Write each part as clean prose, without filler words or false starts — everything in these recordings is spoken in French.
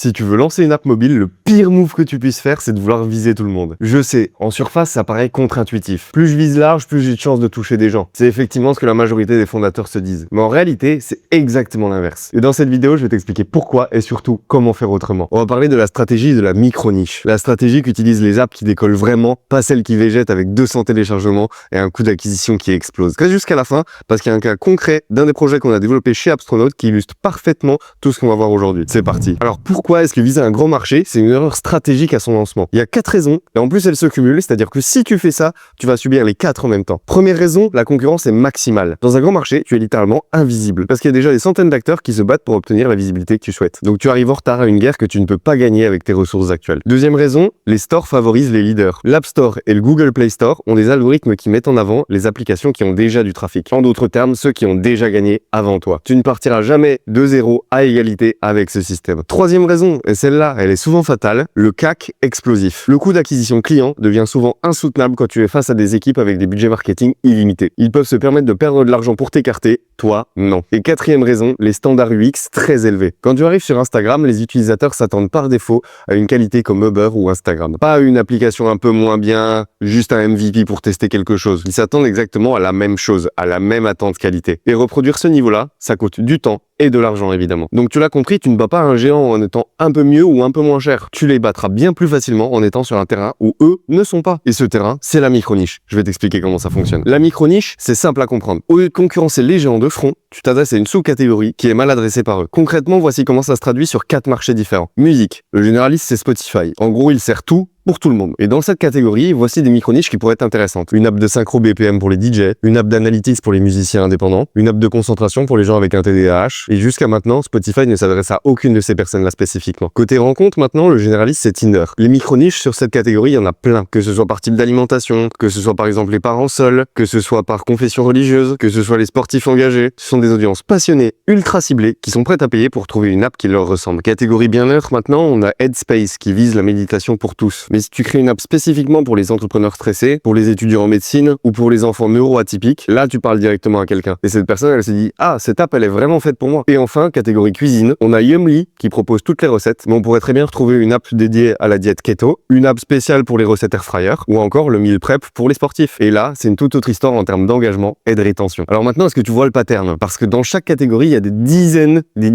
Si tu veux lancer une app mobile, le pire move que tu puisses faire, c'est de vouloir viser tout le monde. Je sais, en surface, ça paraît contre-intuitif. Plus je vise large, plus j'ai de chances de toucher des gens. C'est effectivement ce que la majorité des fondateurs se disent. Mais en réalité, c'est exactement l'inverse. Et dans cette vidéo, je vais t'expliquer pourquoi et surtout comment faire autrement. On va parler de la stratégie de la micro-niche. La stratégie qu'utilisent les apps qui décollent vraiment, pas celles qui végètent avec 200 téléchargements et un coût d'acquisition qui explose. Reste jusqu'à la fin, parce qu'il y a un cas concret d'un des projets qu'on a développé chez Appstronaut qui illustre parfaitement tout ce qu'on va voir aujourd'hui. C'est parti. Alors pourquoi est-ce que viser un grand marché, c'est une erreur stratégique à son lancement? Il y a 4 raisons, et en plus elles se cumulent, c'est-à-dire que si tu fais ça, tu vas subir les 4 en même temps. Première raison, la concurrence est maximale. Dans un grand marché, tu es littéralement invisible, parce qu'il y a déjà des centaines d'acteurs qui se battent pour obtenir la visibilité que tu souhaites. Donc tu arrives en retard à une guerre que tu ne peux pas gagner avec tes ressources actuelles. Deuxième raison, les stores favorisent les leaders. L'App Store et le Google Play Store ont des algorithmes qui mettent en avant les applications qui ont déjà du trafic. En d'autres termes, ceux qui ont déjà gagné avant toi. Tu ne partiras jamais de zéro à égalité avec ce système. Troisième raison, et celle-là, elle est souvent fatale, le CAC explosif. Le coût d'acquisition client devient souvent insoutenable quand tu es face à des équipes avec des budgets marketing illimités. Ils peuvent se permettre de perdre de l'argent pour t'écarter, toi, non. Et quatrième raison, les standards UX très élevés. Quand tu arrives sur Instagram, les utilisateurs s'attendent par défaut à une qualité comme Uber ou Instagram. Pas à une application un peu moins bien, juste un MVP pour tester quelque chose. Ils s'attendent exactement à la même chose, à la même attente qualité. Et reproduire ce niveau-là, ça coûte du temps et de l'argent évidemment. Donc tu l'as compris, tu ne bats pas un géant en étant un peu mieux ou un peu moins cher. Tu les battras bien plus facilement en étant sur un terrain où eux ne sont pas. Et ce terrain, c'est la micro-niche. Je vais t'expliquer comment ça fonctionne. La micro-niche, c'est simple à comprendre. Au lieu de concurrencer les géants de front, tu t'adresses à une sous-catégorie qui est mal adressée par eux. Concrètement, voici comment ça se traduit sur 4 marchés différents. Musique. Le généraliste, c'est Spotify. En gros, il sert tout pour tout le monde. Et dans cette catégorie, voici des micro-niches qui pourraient être intéressantes. Une app de synchro BPM pour les DJ, une app d'analytics pour les musiciens indépendants, une app de concentration pour les gens avec un TDAH. Et jusqu'à maintenant, Spotify ne s'adresse à aucune de ces personnes-là spécifiquement. Côté rencontre, maintenant, le généraliste, c'est Tinder. Les micro-niches sur cette catégorie, il y en a plein. Que ce soit par type d'alimentation, que ce soit par exemple les parents seuls, que ce soit par confession religieuse, que ce soit les sportifs engagés. Ce sont des audiences passionnées, ultra ciblées, qui sont prêtes à payer pour trouver une app qui leur ressemble. Catégorie bien-être, maintenant, on a Headspace qui vise la méditation pour tous. Mais si tu crées une app spécifiquement pour les entrepreneurs stressés, pour les étudiants en médecine ou pour les enfants neuroatypiques, là tu parles directement à quelqu'un. Et cette personne, elle se dit « Ah, cette app, elle est vraiment faite pour moi ». Et enfin, catégorie cuisine, on a Yumly qui propose toutes les recettes, mais on pourrait très bien retrouver une app dédiée à la diète keto, une app spéciale pour les recettes air fryer ou encore le meal prep pour les sportifs. Et là, c'est une toute autre histoire en termes d'engagement et de rétention. Alors maintenant, est-ce que tu vois le pattern? Parce que dans chaque catégorie, il y a des dizaines et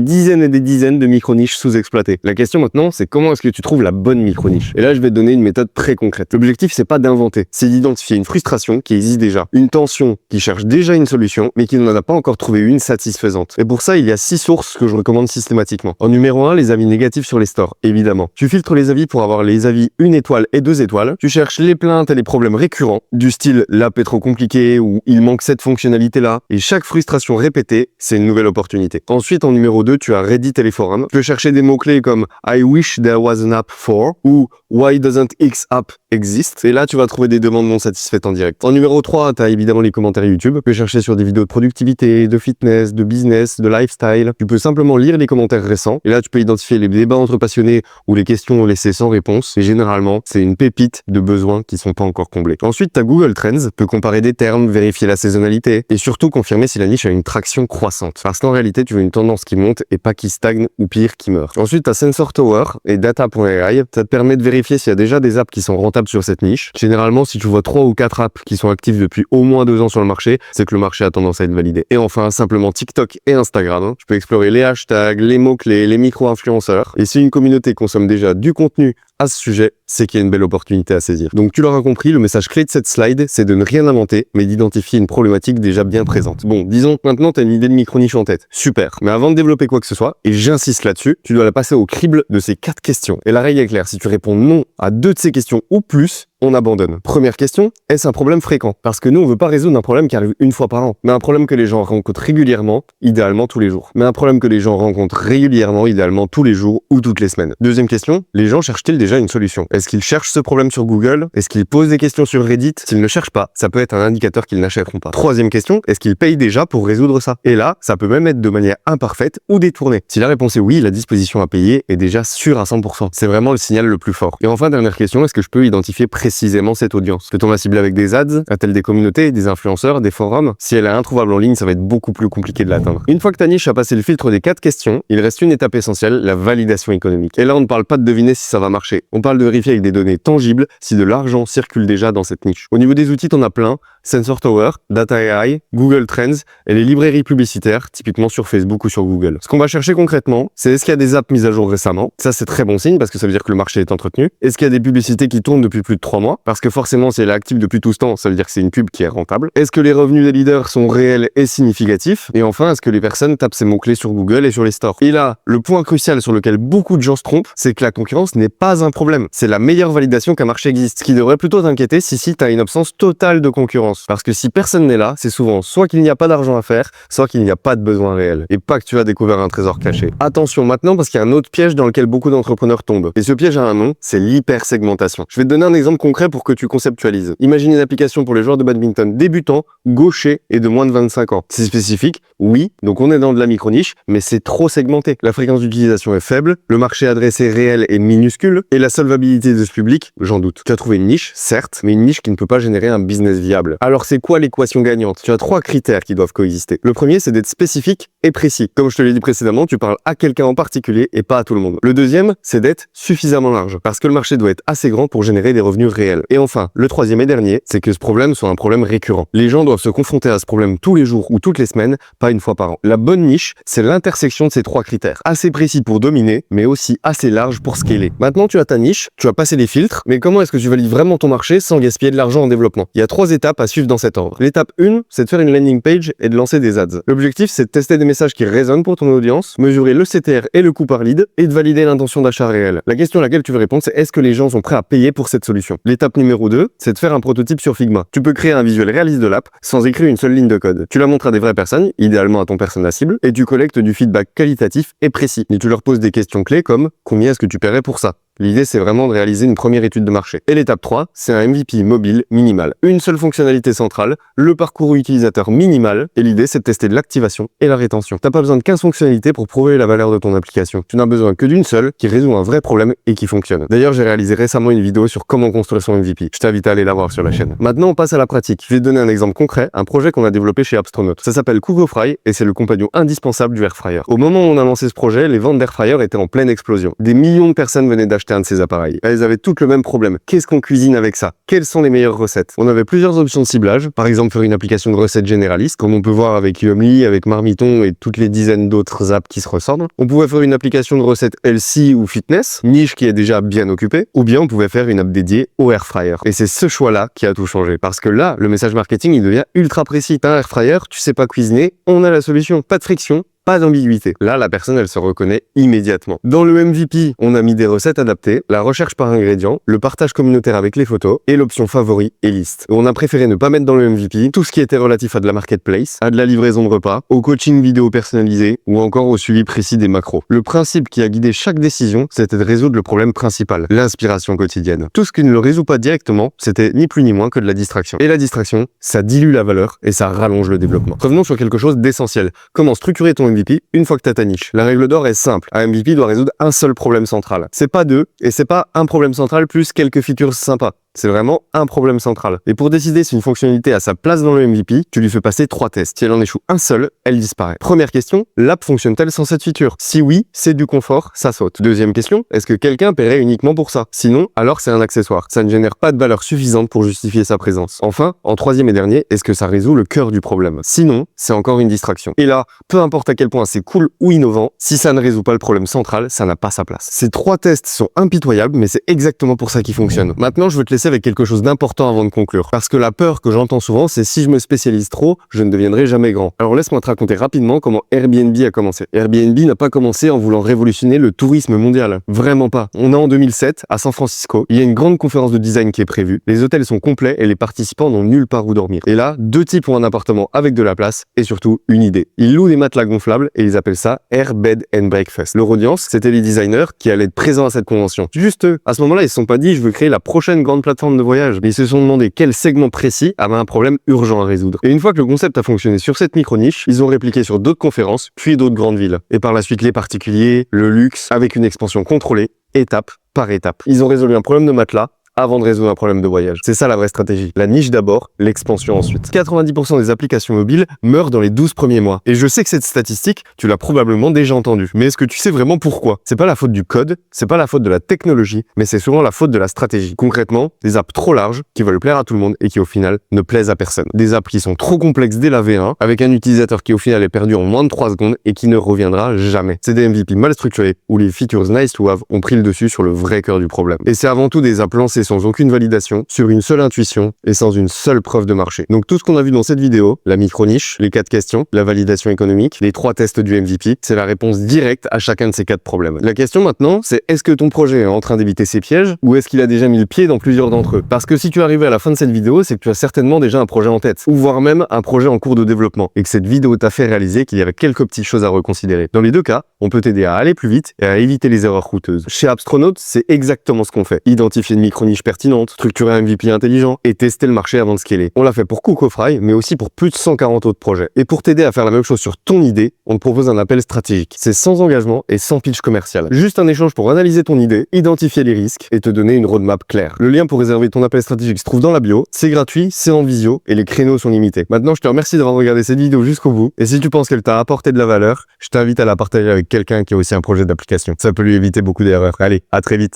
des dizaines de micro-niches sous-exploitées. La question maintenant, c'est comment est-ce que tu trouves la bonne micro-niche? Et là, je vais te donner une méthode très concrète. L'objectif, c'est pas d'inventer, c'est d'identifier une frustration qui existe déjà, une tension qui cherche déjà une solution, mais qui n'en a pas encore trouvé une satisfaisante. Et pour ça, il y a 6 sources que je recommande systématiquement. En numéro 1, les avis négatifs sur les stores, évidemment. Tu filtres les avis pour avoir les avis 1 étoile et 2 étoiles. Tu cherches les plaintes et les problèmes récurrents, du style l'app est trop compliquée ou il manque cette fonctionnalité-là. Et chaque frustration répétée, c'est une nouvelle opportunité. Ensuite, en numéro 2, tu as Reddit et les forums. Tu peux chercher des mots-clés comme I wish there was an app for ou Why doesn't X app exist? Et là, tu vas trouver des demandes non satisfaites en direct. En numéro 3, tu as évidemment les commentaires YouTube. Tu peux chercher sur des vidéos de productivité, de fitness, de business, de lifestyle. Tu peux simplement lire les commentaires récents. Et là, tu peux identifier les débats entre passionnés ou les questions laissées sans réponse. Et généralement, c'est une pépite de besoins qui sont pas encore comblés. Ensuite, tu as Google Trends. Tu peux comparer des termes, vérifier la saisonnalité et surtout confirmer si la niche a une traction croissante. Parce qu'en réalité, tu veux une tendance qui monte et pas qui stagne ou pire, qui meurt. Ensuite, tu as Sensor Tower et Data.ai. Ça te permet de vérifier s'il y a déjà des apps qui sont rentables sur cette niche. Généralement, si tu vois 3 ou 4 apps qui sont actives depuis au moins 2 ans sur le marché, c'est que le marché a tendance à être validé. Et enfin, simplement TikTok et Instagram. Tu peux explorer les hashtags, les mots-clés, les micro-influenceurs. Et si une communauté consomme déjà du contenu à ce sujet, c'est qu'il y a une belle opportunité à saisir. Donc tu l'auras compris, le message clé de cette slide, c'est de ne rien inventer, mais d'identifier une problématique déjà bien présente. Bon, disons que maintenant tu as une idée de micro-niche en tête. Super. Mais avant de développer quoi que ce soit, et j'insiste là-dessus, tu dois la passer au crible de ces 4 questions. Et la règle est claire, si tu réponds non à 2 de ces questions ou plus, on abandonne. Première question, est-ce un problème fréquent? Parce que nous, on veut pas résoudre un problème qui arrive une fois par an, mais un problème que les gens rencontrent régulièrement, idéalement tous les jours. Mais un problème que les gens rencontrent régulièrement, idéalement tous les jours ou toutes les semaines. Deuxième question, les gens cherchent-ils déjà une solution? Est-ce qu'ils cherchent ce problème sur Google? Est-ce qu'ils posent des questions sur Reddit? S'ils ne cherchent pas, ça peut être un indicateur qu'ils n'achèteront pas. Troisième question, est-ce qu'ils payent déjà pour résoudre ça? Et là, ça peut même être de manière imparfaite ou détournée. Si la réponse est oui, la disposition à payer est déjà sûre à 100%. C'est vraiment le signal le plus fort. Et enfin, dernière question, est-ce que je peux identifier précisément précisément cette audience. Peut-on la cibler avec des ads? A-t-elle des communautés, des influenceurs, des forums? Si elle est introuvable en ligne, ça va être beaucoup plus compliqué de l'atteindre. Une fois que ta niche a passé le filtre des 4 questions, il reste une étape essentielle, la validation économique. Et là, on ne parle pas de deviner si ça va marcher. On parle de vérifier avec des données tangibles si de l'argent circule déjà dans cette niche. Au niveau des outils, t'en as plein. Sensor Tower, Data AI, Google Trends et les librairies publicitaires, typiquement sur Facebook ou sur Google. Ce qu'on va chercher concrètement, c'est est-ce qu'il y a des apps mises à jour récemment? Ça, c'est très bon signe parce que ça veut dire que le marché est entretenu. Est-ce qu'il y a des publicités qui tournent depuis plus de 3 mois? Parce que forcément, si elle est active depuis tout ce temps, ça veut dire que c'est une pub qui est rentable. Est-ce que les revenus des leaders sont réels et significatifs? Et enfin, est-ce que les personnes tapent ces mots-clés sur Google et sur les stores? Et là, le point crucial sur lequel beaucoup de gens se trompent, c'est que la concurrence n'est pas un problème. C'est la meilleure validation qu'un marché existe. Ce qui devrait plutôt t'inquiéter si t'as une absence totale de concurrence. Parce que si personne n'est là, c'est souvent soit qu'il n'y a pas d'argent à faire, soit qu'il n'y a pas de besoin réel. Et pas que tu as découvert un trésor caché. Attention maintenant parce qu'il y a un autre piège dans lequel beaucoup d'entrepreneurs tombent. Et ce piège a un nom, c'est l'hypersegmentation. Je vais te donner un exemple concret pour que tu conceptualises. Imagine une application pour les joueurs de badminton débutants, gauchers et de moins de 25 ans. C'est spécifique? Oui. Donc on est dans de la micro-niche, mais c'est trop segmenté. La fréquence d'utilisation est faible, le marché adressé réel est minuscule, et la solvabilité de ce public, j'en doute. Tu as trouvé une niche, certes, mais une niche qui ne peut pas générer un business viable. Alors c'est quoi l'équation gagnante? Tu as 3 critères qui doivent coexister. Le premier, c'est d'être spécifique et précis. Comme je te l'ai dit précédemment, tu parles à quelqu'un en particulier et pas à tout le monde. Le deuxième, c'est d'être suffisamment large, parce que le marché doit être assez grand pour générer des revenus réels. Et enfin, le troisième et dernier, c'est que ce problème soit un problème récurrent. Les gens doivent se confronter à ce problème tous les jours ou toutes les semaines, pas une fois par an. La bonne niche, c'est l'intersection de ces 3 critères. Assez précis pour dominer, mais aussi assez large pour scaler. Maintenant, tu as ta niche, tu as passé les filtres, mais comment est-ce que tu valides vraiment ton marché sans gaspiller de l'argent en développement? Il y a 3 étapes à suivre dans cet ordre. L'étape 1, c'est de faire une landing page et de lancer des ads. L'objectif, c'est de tester des messages qui résonnent pour ton audience, mesurer le CTR et le coût par lead, et de valider l'intention d'achat réelle. La question à laquelle tu veux répondre, c'est est-ce que les gens sont prêts à payer pour cette solution? L'étape numéro 2, c'est de faire un prototype sur Figma. Tu peux créer un visuel réaliste de l'app sans écrire une seule ligne de code. Tu la montres à des vraies personnes, idéalement à ton persona cible, et tu collectes du feedback qualitatif et précis. Et tu leur poses des questions clés comme combien est-ce que tu paierais pour ça? L'idée, c'est vraiment de réaliser une première étude de marché. Et l'étape 3, c'est un MVP mobile minimal. Une seule fonctionnalité centrale, le parcours utilisateur minimal, et l'idée, c'est de tester de l'activation et la rétention. T'as pas besoin de 15 fonctionnalités pour prouver la valeur de ton application. Tu n'as besoin que d'une seule qui résout un vrai problème et qui fonctionne. D'ailleurs, j'ai réalisé récemment une vidéo sur comment construire son MVP. Je t'invite à aller la voir sur la chaîne. Maintenant, on passe à la pratique. Je vais te donner un exemple concret, un projet qu'on a développé chez Appstronaut. Ça s'appelle CookOfry et c'est le compagnon indispensable du Airfryer. Au moment où on a lancé ce projet, les ventes d'Airfryer étaient en pleine explosion. Des millions de personnes venaient d'acheter un de ces appareils. Elles avaient toutes le même problème. Qu'est-ce qu'on cuisine avec ça? Quelles sont les meilleures recettes? On avait plusieurs options de ciblage. Par exemple, faire une application de recettes généraliste, comme on peut voir avec Yummly, avec Marmiton et toutes les dizaines d'autres apps qui se ressemblent. On pouvait faire une application de recettes healthy ou fitness, niche qui est déjà bien occupée. Ou bien on pouvait faire une app dédiée au Airfryer. Et c'est ce choix-là qui a tout changé. Parce que là, le message marketing, il devient ultra précis. T'as un Airfryer, tu sais pas cuisiner, on a la solution. Pas de friction. Pas d'ambiguïté. Là, la personne, elle se reconnaît immédiatement. Dans le MVP, on a mis des recettes adaptées, la recherche par ingrédients, le partage communautaire avec les photos et l'option favori et liste. On a préféré ne pas mettre dans le MVP tout ce qui était relatif à de la marketplace, à de la livraison de repas, au coaching vidéo personnalisé ou encore au suivi précis des macros. Le principe qui a guidé chaque décision, c'était de résoudre le problème principal, l'inspiration quotidienne. Tout ce qui ne le résout pas directement, c'était ni plus ni moins que de la distraction. Et la distraction, ça dilue la valeur et ça rallonge le développement. Revenons sur quelque chose d'essentiel. Comment structurer ton MVP une fois que tu as ta niche. La règle d'or est simple. Un MVP doit résoudre un seul problème central. C'est pas deux, et c'est pas un problème central plus quelques features sympas. C'est vraiment un problème central. Et pour décider si une fonctionnalité a sa place dans le MVP, tu lui fais passer 3 tests. Si elle en échoue un seul, elle disparaît. Première question, l'app fonctionne-t-elle sans cette feature? Si oui, c'est du confort, ça saute. Deuxième question, est-ce que quelqu'un paierait uniquement pour ça? Sinon, alors c'est un accessoire. Ça ne génère pas de valeur suffisante pour justifier sa présence. Enfin, en troisième et dernier, est-ce que ça résout le cœur du problème? Sinon, c'est encore une distraction. Et là, peu importe à quel point c'est cool ou innovant, si ça ne résout pas le problème central, ça n'a pas sa place. Ces 3 tests sont impitoyables, mais c'est exactement pour ça qu'ils fonctionnent. Maintenant, je veux te laisser avec quelque chose d'important avant de conclure. Parce que la peur que j'entends souvent, c'est si je me spécialise trop, je ne deviendrai jamais grand. Alors laisse-moi te raconter rapidement comment Airbnb a commencé. Airbnb n'a pas commencé en voulant révolutionner le tourisme mondial. Vraiment pas. On est en 2007, à San Francisco. Il y a une grande conférence de design qui est prévue. Les hôtels sont complets et les participants n'ont nulle part où dormir. Et là, 2 types ont un appartement avec de la place et surtout une idée. Ils louent des matelas gonflables et ils appellent ça Air Bed and Breakfast. Leur audience, c'était les designers qui allaient être présents à cette convention. Juste eux. À ce moment-là, ils se sont pas dit je veux créer la prochaine grande plateforme de voyage. Mais ils se sont demandé quel segment précis avait un problème urgent à résoudre. Et une fois que le concept a fonctionné sur cette micro-niche, ils ont répliqué sur d'autres conférences, puis d'autres grandes villes. Et par la suite les particuliers, le luxe, avec une expansion contrôlée, étape par étape. Ils ont résolu un problème de matelas, avant de résoudre un problème de voyage. C'est ça la vraie stratégie. La niche d'abord, l'expansion ensuite. 90% des applications mobiles meurent dans les 12 premiers mois. Et je sais que cette statistique, tu l'as probablement déjà entendue. Mais est-ce que tu sais vraiment pourquoi? C'est pas la faute du code, c'est pas la faute de la technologie, mais c'est souvent la faute de la stratégie. Concrètement, des apps trop larges qui veulent plaire à tout le monde et qui au final ne plaisent à personne. Des apps qui sont trop complexes dès la V1, avec un utilisateur qui au final est perdu en moins de 3 secondes et qui ne reviendra jamais. C'est des MVP mal structurés où les features nice to have ont pris le dessus sur le vrai cœur du problème. Et c'est avant tout des apps lancées sans aucune validation, sur une seule intuition et sans une seule preuve de marché. Donc tout ce qu'on a vu dans cette vidéo, la micro-niche, les 4 questions, la validation économique, les 3 tests du MVP, c'est la réponse directe à chacun de ces 4 problèmes. La question maintenant, c'est est-ce que ton projet est en train d'éviter ces pièges ou est-ce qu'il a déjà mis le pied dans plusieurs d'entre eux? Parce que si tu es arrivé à la fin de cette vidéo, c'est que tu as certainement déjà un projet en tête, ou voire même un projet en cours de développement, et que cette vidéo t'a fait réaliser qu'il y avait quelques petites choses à reconsidérer. Dans les deux cas, on peut t'aider à aller plus vite et à éviter les erreurs coûteuses. Chez Appstronaut, c'est exactement ce qu'on fait. Identifier une micro-niche pertinente, structurer un MVP intelligent et tester le marché avant de scaler. On l'a fait pour Cookofry, mais aussi pour plus de 140 autres projets. Et pour t'aider à faire la même chose sur ton idée, on te propose un appel stratégique. C'est sans engagement et sans pitch commercial. Juste un échange pour analyser ton idée, identifier les risques et te donner une roadmap claire. Le lien pour réserver ton appel stratégique se trouve dans la bio. C'est gratuit, c'est en visio et les créneaux sont limités. Maintenant, je te remercie d'avoir regardé cette vidéo jusqu'au bout. Et si tu penses qu'elle t'a apporté de la valeur, je t'invite à la partager avec quelqu'un qui a aussi un projet d'application. Ça peut lui éviter beaucoup d'erreurs. Allez, à très vite.